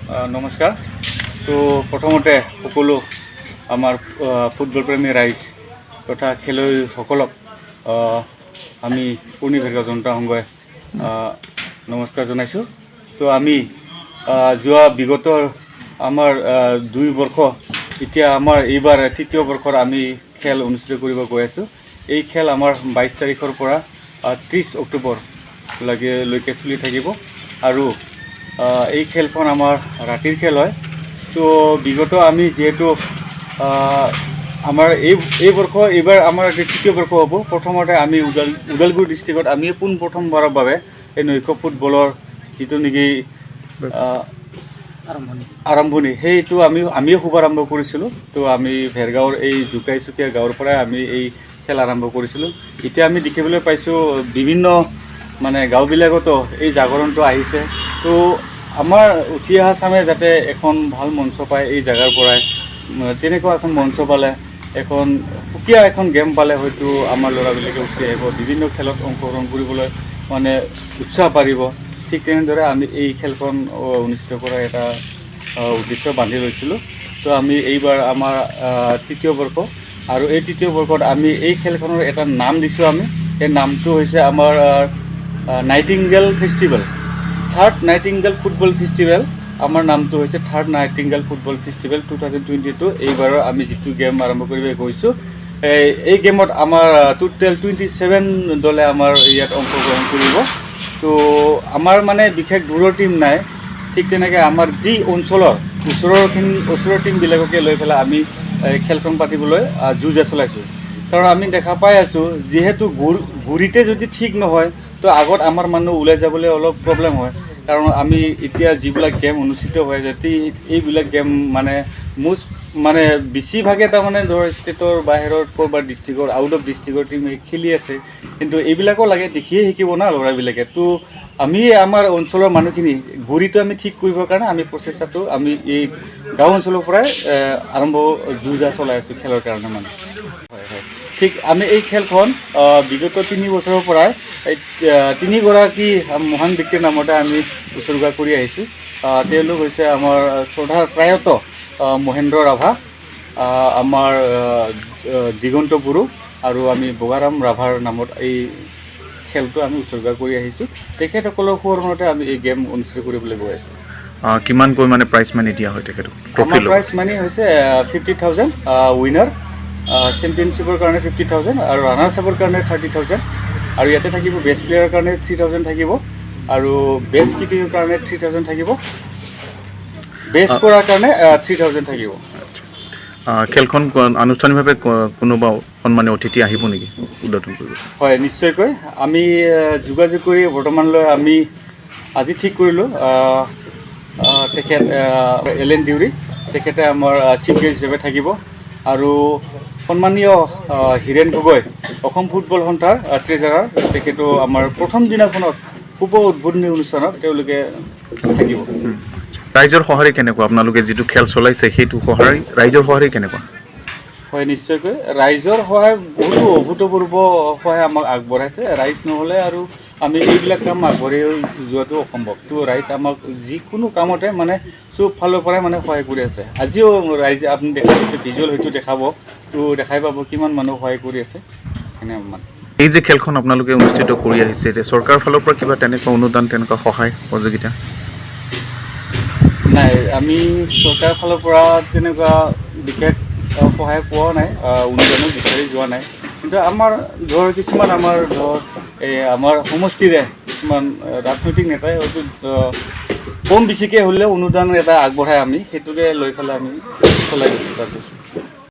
নমস্কাৰ। তো প্ৰথমতে সকলো আমাৰ ফুটবল প্ৰেমী ৰাইজ তথা খেলুৱৈসকলক আমি পুৰ্ণি ভেৰগাঁও জনতা সংঘই নমস্কাৰ জনাইছোঁ। তো আমি যোৱা বিগত আমাৰ 2 বৰ্ষ এতিয়া আমাৰ এইবাৰ তৃতীয় বৰ্ষৰ আমি খেল অনুষ্ঠিত কৰিব গৈ আছোঁ। এই খেল আমাৰ 22 তাৰিখৰ পৰা 30 অক্টোবৰ লৈকে চলি থাকিব আৰু এই খেলখন আমাৰ ৰাতিৰ খেল হয়। তো বিগত আমি যিহেতু আমাৰ এইবাৰ আমাৰ তৃতীয় বৰ্ষ হ'ব। প্ৰথমতে আমি ওদালগুৰি ডিষ্ট্ৰিক্টত আমি পোনপ্ৰথমবাৰৰ বাবে এই নৈশ ফুটবলৰ যিটো নেকি আৰম্ভণি সেইটো আমিও শুভাৰম্ভ কৰিছিলোঁ। তো আমি ভেৰগাঁৱৰ এই জোকাইচুকীয়া গাঁৱৰ পৰাই আমি এই খেল আৰম্ভ কৰিছিলোঁ। এতিয়া আমি দেখিবলৈ পাইছোঁ বিভিন্ন মানে গাঁওবিলাকতো এই জাগৰণটো আহিছে। তো আমাৰ উঠি অহা চামে যাতে এখন ভাল মঞ্চ পায় এই জেগাৰ পৰাই, তেনেকুৱা এখন মঞ্চ পালে, এখন সুকীয়া এখন গেম পালে হয়তো আমাৰ ল'ৰাবিলাকে উঠি আহিব, বিভিন্ন খেলত অংশগ্ৰহণ কৰিবলৈ মানে উৎসাহ পাৰিব। ঠিক তেনেদৰে আমি এই খেলখন অনুষ্ঠিত কৰাৰ এটা উদ্দেশ্য বান্ধি লৈছিলোঁ। তো আমি এইবাৰ আমাৰ তৃতীয় বৰ্ষ আৰু এই তৃতীয় বৰ্ষত আমি এই খেলখনৰ এটা নাম দিছোঁ। আমি এই নামটো হৈছে আমাৰ nightingale festival, third nightingale football festival. আমাৰ নামটো হৈছে থাৰ্ড নাইটিংগেল ফুটবল ফেষ্টিভেল 2022। এইবাৰৰ আমি যিটো গেম আৰম্ভ কৰিব গৈছোঁ, এই গেমত আমাৰ টোটেল 27 দলে আমাৰ ইয়াত অংশগ্ৰহণ কৰিব। তো আমাৰ মানে বিশেষ দূৰৰ টীম নাই। ঠিক তেনেকৈ আমাৰ যি অঞ্চলৰ ওচৰৰ টীমবিলাককে লৈ পেলাই আমি খেলখন পাতিবলৈ যুঁজা চলাইছোঁ। কাৰণ আমি দেখা পাই আছোঁ যিহেতু গুৰিতে যদি ঠিক নহয় তো আগত আমাৰ মানুহ ওলাই যাবলৈ অলপ প্ৰব্লেম হয়। কাৰণ আমি এতিয়া যিবিলাক গেম অনুষ্ঠিত হৈ আছে এইবিলাক গেম মানে বেছিভাগে তাৰমানে ধৰ ষ্টেটৰ বাহিৰত ক'ৰবাত ডিষ্ট্ৰিক্টৰ আউট অফ ডিষ্ট্ৰিক্টৰ টীম খেলি আছে। কিন্তু এইবিলাকো লাগে দেখিয়ে শিকিব না ল'ৰাবিলাকে। তো আমি আমাৰ অঞ্চলৰ মানুহখিনি গুৰিটো আমি ঠিক কৰিবৰ কাৰণে আমি প্ৰচেষ্টাটো আমি এই গাঁও অঞ্চলৰ পৰাই যুঁজা চলাই আছোঁ খেলৰ কাৰণে মানে। হয়। ঠিক আমি এই খেলখন বিগত 3 বছৰৰ পৰাই 3গৰাকী মহান ব্যক্তিৰ নামতে আমি উৎসৰ্গা কৰি আহিছোঁ। তেওঁলোক হৈছে আমাৰ শ্ৰদ্ধাৰ প্ৰায়ত মহেন্দ্ৰ ৰাভা, আমাৰ দিগন্ত বড়ো আৰু আমি বগাৰাম ৰাভাৰ নামত এই খেলটো আমি উৎসৰ্গা কৰি আহিছোঁ। তেখেতসকলৰ সোঁৱৰণতে আমি এই গেম অনুষ্ঠিত কৰিবলৈ গৈ আছোঁ। কিমানকৈ মানে প্ৰাইজ মানি দিয়া হয় তেখেতক? আমাৰ প্ৰাইজ মানি হৈছে 50,000, উইনাৰ চেম্পিয়নশ্বিপৰ কাৰণে 50,000 আৰু ৰানাৰ্ছ আপৰ কাৰণে 30,000 আৰু ইয়াতে থাকিব বেষ্ট প্লেয়াৰৰ কাৰণে 3,000 থাকিব আৰু বেষ্ট কিপিঙৰ কাৰণে 3,000 থাকিব, বেষ্ট কৰাৰ কাৰণে 3,000 থাকিব। খেলখন আনুষ্ঠানিকভাৱে কোনোবা সন্মানীয় অতিথি আহিব নেকি উদ্বোধন কৰিব? হয়, নিশ্চয়কৈ আমি যোগাযোগ কৰি বৰ্তমানলৈ আমি আজি ঠিক কৰিলোঁ। তেখেত এলেন ডিউৰি, তেখেতে আমাৰ চিফ গেষ্ট হিচাপে থাকিব আৰু সন্মানীয় হীৰেণ গগৈ, অসম ফুটবল সন্থাৰ ট্ৰেজাৰাৰ, তেখেতো আমাৰ প্ৰথম দিনাখনত শুভ উদ্বোধনী অনুষ্ঠানত তেওঁলোকে থাকিব। ৰাইজৰ সঁহাৰি কেনেকুৱা? আপোনালোকে যিটো খেল চলাইছে সেইটো ৰাইজৰ সঁহাৰি কেনেকুৱা? হয়, নিশ্চয়কৈ ৰাইজৰ সহায় বহুতো অভূতপূৰ্ব সহায় আমাক আগবঢ়াইছে। ৰাইজ নহ'লে আৰু আমি এইবিলাক কাম আগবাঢ়ি যোৱাটো অসম্ভৱ। তো ৰাইজ আমাক যিকোনো কামতে মানে চব ফালৰ পৰাই মানে সহায় কৰি আছে। আজিও ৰাইজে আপুনি দেখাই দিছে, ভিজুৱেল হয়তো দেখাব, তো দেখাই পাব কিমান মানুহ সহায় কৰি আছে। এই যে খেলখন আপোনালোকে অনুষ্ঠিত কৰি আহিছে, এতিয়া চৰকাৰৰ ফালৰ পৰা কিবা তেনেকুৱা অনুদান, তেনেকুৱা সহায় সহযোগিতা? নাই, আমি চৰকাৰৰ ফালৰ পৰা তেনেকুৱা বিশেষ সহায় পোৱা নাই, অনুদানো বিচাৰি যোৱা নাই। কিন্তু আমাৰ কিছুমান আমাৰ সমষ্টিৰে কিছুমান ৰাজনৈতিক নেতাই হয়তো কম বেছিকৈ হ'লেও অনুদান এটা আগবঢ়াই, আমি সেইটোকে লৈ পেলাই আমি চলাই গৈছোঁ।